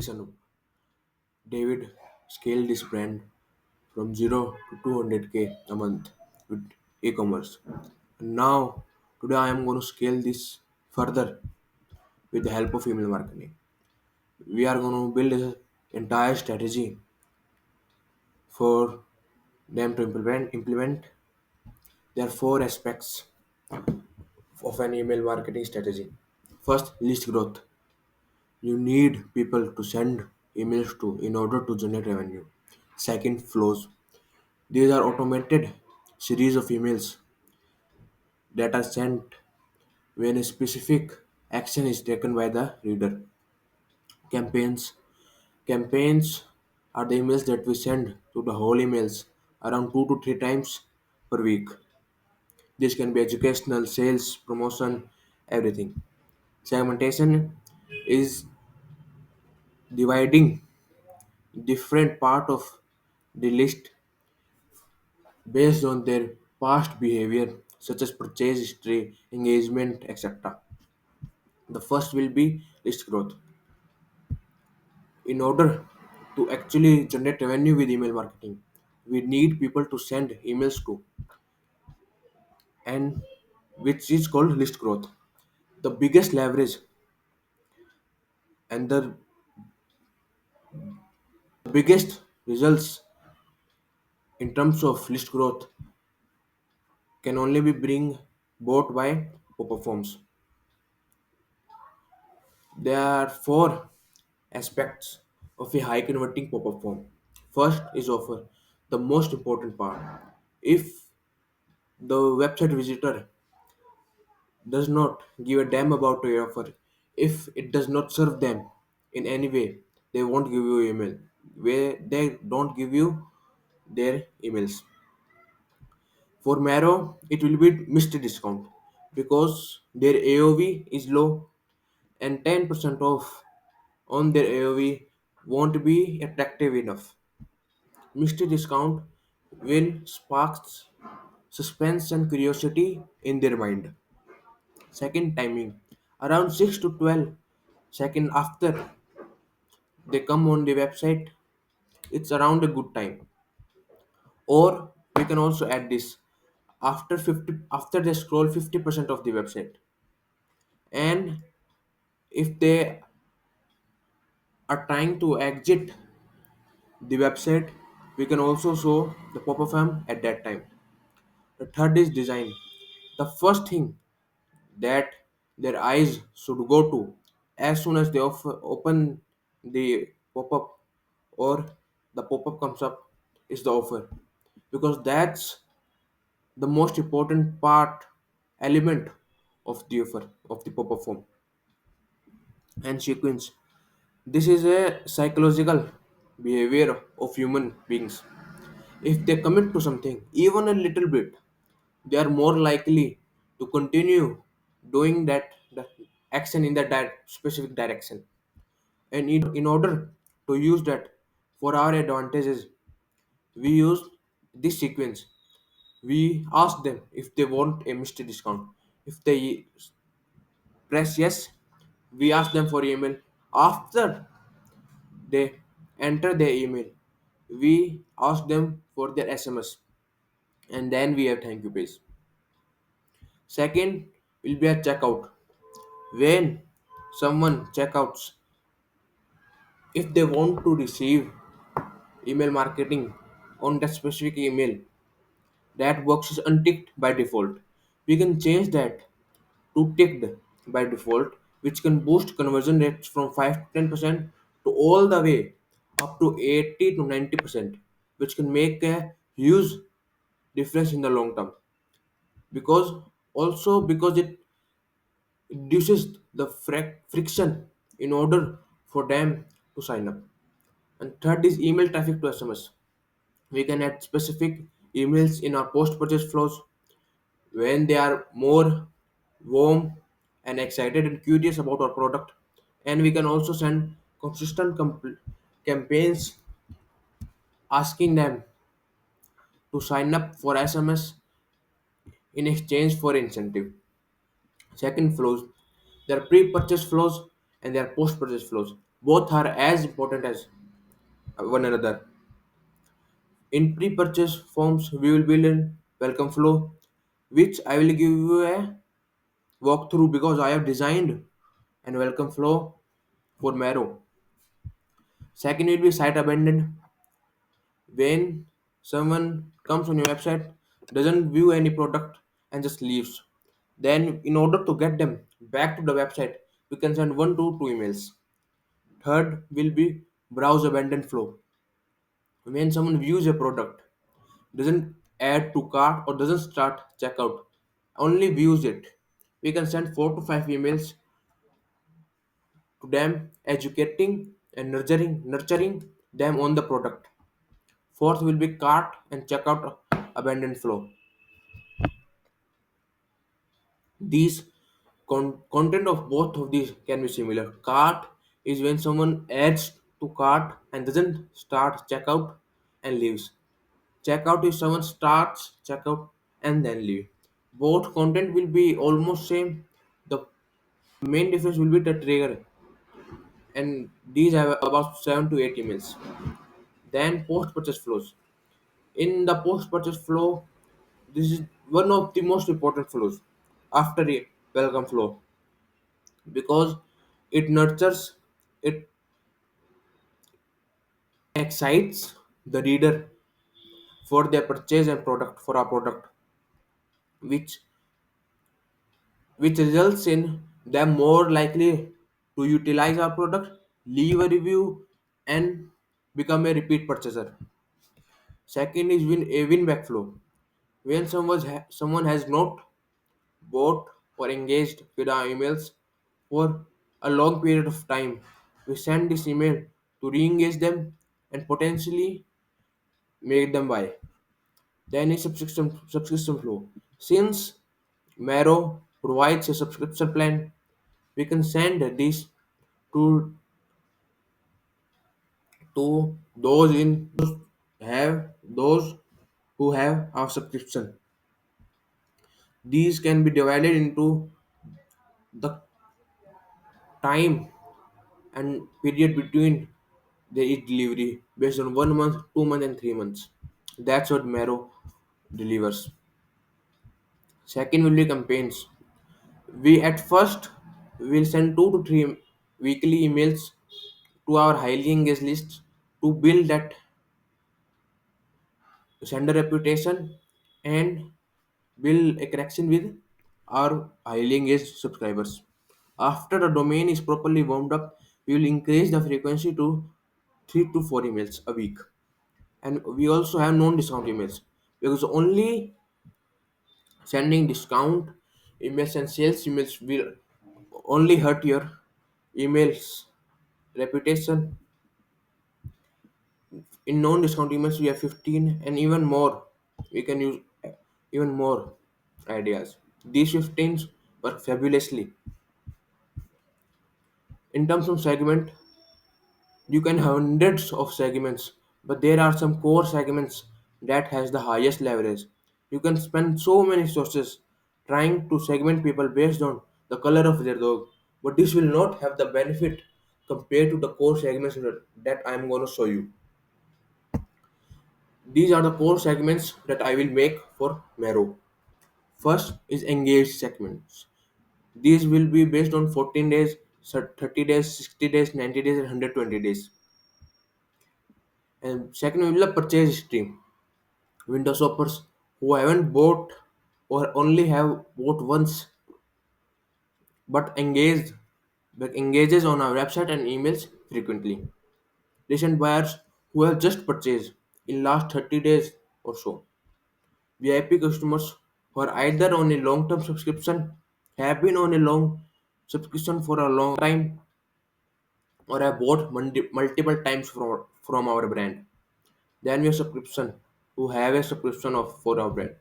Anup, David scaled his brand from 0 to 200K a month with e-commerce. Now, today I am going to scale this further with the help of email marketing. We are going to build an entire strategy for them to implement. There are four aspects of an email marketing strategy. First, list growth. You need people to send emails to in order to generate revenue. Second, flows. These are automated series of emails that are sent when a specific action is taken by the reader. Campaigns. Campaigns are the emails that we send to the whole emails around 2 to 3 times per week. This can be educational, sales, promotion, everything. Segmentation is dividing different part of the list based on their past behavior such as purchase history, engagement, etc. The first will be list growth. In order to actually generate revenue with email marketing, we need people to send emails to, and which is called list growth. The biggest leverage and the biggest results in terms of list growth can only be bring bought by pop-up forms. There are four aspects of a high converting pop-up form. First is offer, the most important part. If the website visitor does not give a damn about your offer, if it does not serve them in any way, they won't give you email. Where they don't give you their emails. For Marrow, it will be missed discount because their AOV is low and 10% off on their AOV won't be attractive enough. Mystery discount will spark suspense and curiosity in their mind. Second, timing. Around 6 to 12 seconds after they come on the website, it's around a good time. Or we can also add this after they scroll 50% of the website. And if they are trying to exit the website, we can also show the pop-up form at that time. The third is design. The first thing that their eyes should go to as soon as they open the pop-up or the pop-up comes up is the offer, because that's the most important part element of the offer of the pop-up form. And sequence, this is a psychological behavior of human beings. If they commit to something even a little bit, they are more likely to continue doing that action in that specific direction. And in order to use that for our advantages, we use this sequence. We ask them if they want a mystery discount. If they press yes, we ask them for email. After they enter their email, we ask them for their SMS, and then we have thank you page. Second will be a checkout. When someone checkouts, if they want to receive email marketing on that specific email, that box is unticked by default. We can change that to ticked by default, which can boost conversion rates from 5 to 10% to all the way up to 80 to 90%, which can make a huge difference in the long term. Because it reduces the friction in order for them to sign up. And third is email traffic to SMS. We can add specific emails in our post purchase flows when they are more warm and excited and curious about our product. And we can also send consistent campaigns asking them to sign up for SMS in exchange for incentive. Second flows, there are pre-purchase flows and there are post-purchase flows. Both are as important as one another. In pre-purchase forms, we will build a welcome flow, which I will give you a walkthrough because I have designed and welcome flow for Marrow. Second will be site abandoned. When someone comes on your website, doesn't view any product and just leaves. Then in order to get them back to the website, we can send one to two emails. Third will be browse abandoned flow. When someone views a product, doesn't add to cart or doesn't start checkout, only views it. We can send 4 to 5 emails to them, educating and nurturing them on the product. Fourth will be cart and checkout abandoned flow. These content of both of these can be similar. Cart is when someone adds to cart and doesn't start checkout and leaves. Checkout is someone starts checkout and then leave. Both content will be almost same. The main difference will be the trigger, and these have about 7 to 8 emails. Then post purchase flows. In the post purchase flow, this is one of the most important flows after a welcome flow because it nurtures, it excites the reader for their purchase and product for our product, which results in them more likely to utilize our product, leave a review, and become a repeat purchaser. Second is win back flow. When someone has not bought or engaged with our emails for a long period of time, we send this email to re-engage them and potentially make them buy. Then is subscription flow. Since Marrow provides a subscription plan, we can send this to those in have those who have our subscription. These can be divided into the time and period between the each delivery based on 1 month, 2 months, and 3 months. That's what Marrow delivers. Second will be campaigns. We at first will send 2 to 3 weekly emails to our highly engaged list to build that sender reputation and build a connection with our highly engaged subscribers. After the domain is properly warmed up, we will increase the frequency to 3 to 4 emails a week. And we also have non-discount emails because only sending discount emails and sales emails will only hurt your emails reputation. In non-discount emails we have 15 and even more. We can use even more ideas. These 15s work fabulously. In terms of segment, you can have hundreds of segments, but there are some core segments that has the highest leverage. You can spend so many sources trying to segment people based on the color of their dog, but this will not have the benefit compared to the core segments that I'm going to show you. These are the core segments that I will make for Marrow. First is engaged segments. These will be based on 14 days, 30 days, 60 days, 90 days, and 120 days. And second will be the purchase history. Window shoppers who haven't bought or only have bought once but engages on our website and emails frequently. Recent buyers who have just purchased in last 30 days or so. VIP customers who are either on a long-term subscription, have been on a long subscription for a long time, or have bought multiple times from our brand. Then we have subscription who have a subscription of for our brand.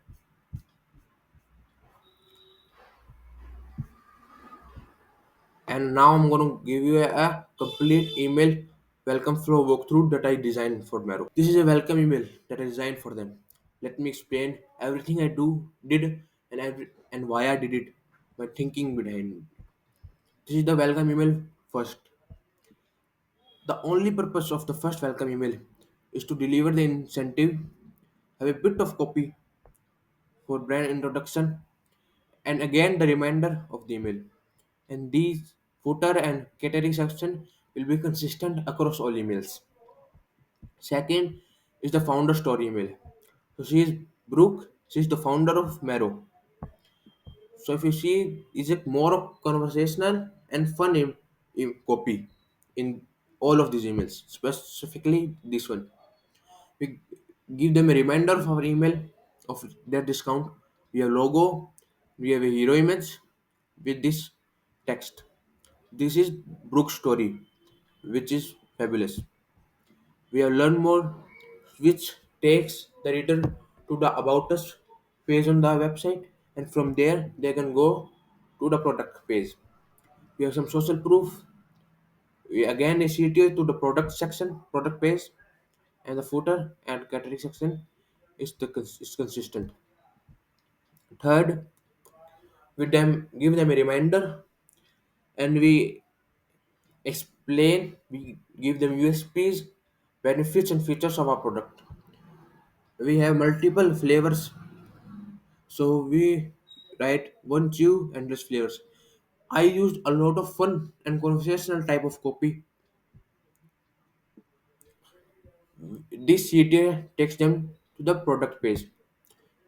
And now I'm going to give you a complete email welcome flow walkthrough that I designed for Marrow. This is a welcome email that I designed for them. Let me explain everything I did, and why I did it, my thinking behind it. This is the welcome email first. The only purpose of the first welcome email is to deliver the incentive, have a bit of copy for brand introduction, and again the reminder of the email. And these footer and category section will be consistent across all emails. Second is the founder story email. So she is Brooke, she is the founder of Mero. So if you see, is it more of conversational and fun copy in all of these emails, specifically this one. We give them a reminder of our email of their discount. We have logo, we have a hero image with this text. This is Brooke's story, which is fabulous. We have learned more, which takes the reader to the About Us page on the website, and from there they can go to the product page. We have some social proof. We again initiate to the product section, product page, and the footer and category section is consistent. Third, we them give them a reminder, and we give them USPs, benefits, and features of our product. We have multiple flavors, so we write one chew endless flavors. I used a lot of fun and conversational type of copy. This CTA takes them to the product page.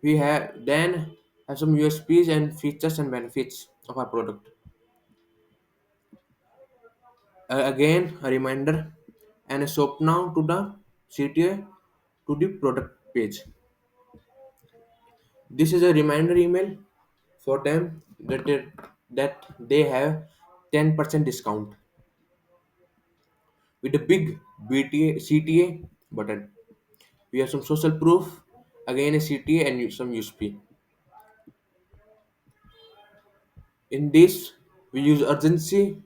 We have then have some USPs and features and benefits of our product. Again, a reminder and a soap now to the CTA to the product page. This is a reminder email for them that they have 10% discount with a big CTA button. We have some social proof, again a CTA and some USP. In this, we use urgency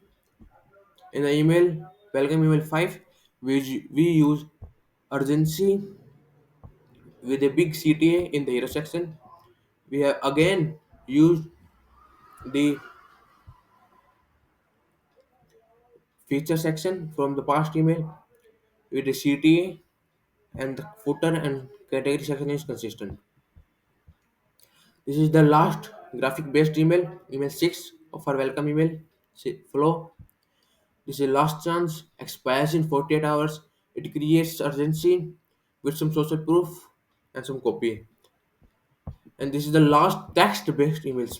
in the email, welcome email 5. We use urgency with a big CTA in the hero section. We have again used the feature section from the past email with the CTA, and the footer and category section is consistent. This is the last graphic based email, email 6 of our welcome email flow. This is last chance, expires in 48 hours. It creates urgency with some social proof and some copy. And this is the last text based emails,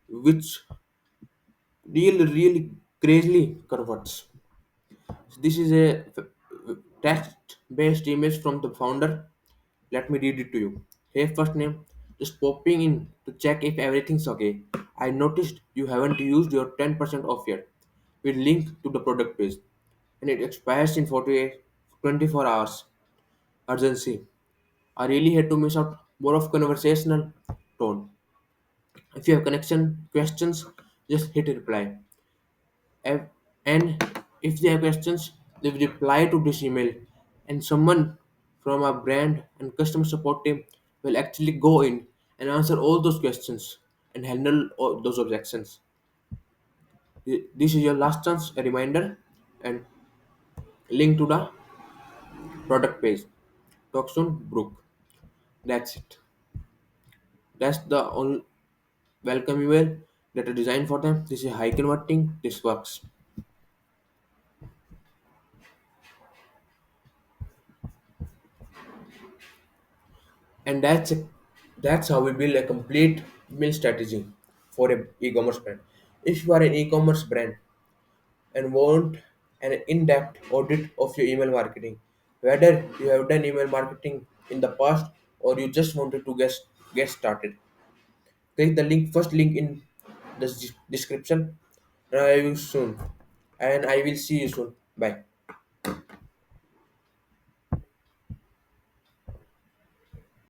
which really crazily converts. So this is a text based image from the founder. Let me read it to you. Hey, first name, just popping in to check if everything's okay. I noticed you haven't used your 10% off yet. We link to the product page and it expires in 48, 24 hours. Urgency. I really had to miss out more of conversational tone. If you have connection questions, just hit reply. Ev- And if they have questions, they will reply to this email, and someone from our brand and customer support team will actually go in and answer all those questions and handle all those objections. This is your last chance, a reminder, and link to the product page. Talk soon, Brooke. That's it. That's the only welcome email that are designed for them. This is high converting. This works. And that's how we build a complete email strategy for an e-commerce brand. If you are an e-commerce brand and want an in-depth audit of your email marketing, whether you have done email marketing in the past or you just wanted to get started, click the first link in the description, and I will see you soon. Bye.